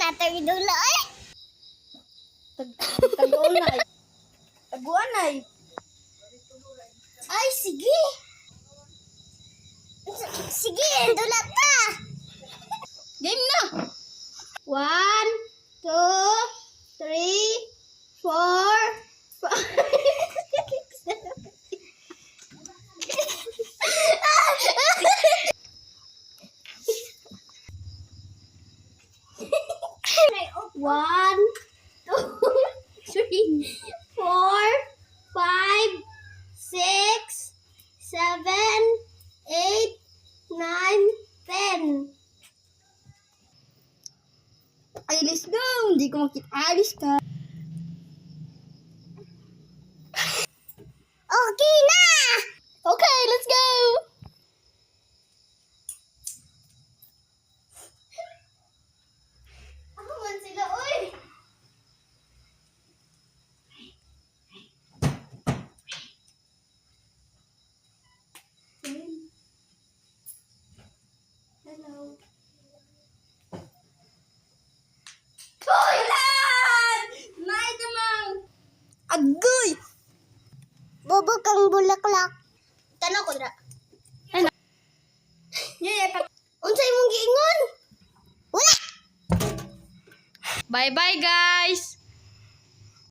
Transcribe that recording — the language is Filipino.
natay dula eh. Taguanay. Taguanay. Ay, sige. Sige, dula ta. Game na. 1, 2, 3, 4, 1, 2, 3, 4, 5, 6, 7, 8, 9, 10. Alis go! Hindi ko makita. Alis ka. Okay na. Okay, let's go! Ako man sila, oy. Hello. Toilet! May damang! Agoy! Bobo kang bulaklak. Tanong ko na. Ano? Yeah, Unsay mong giingon? Wala. bye-bye, guys!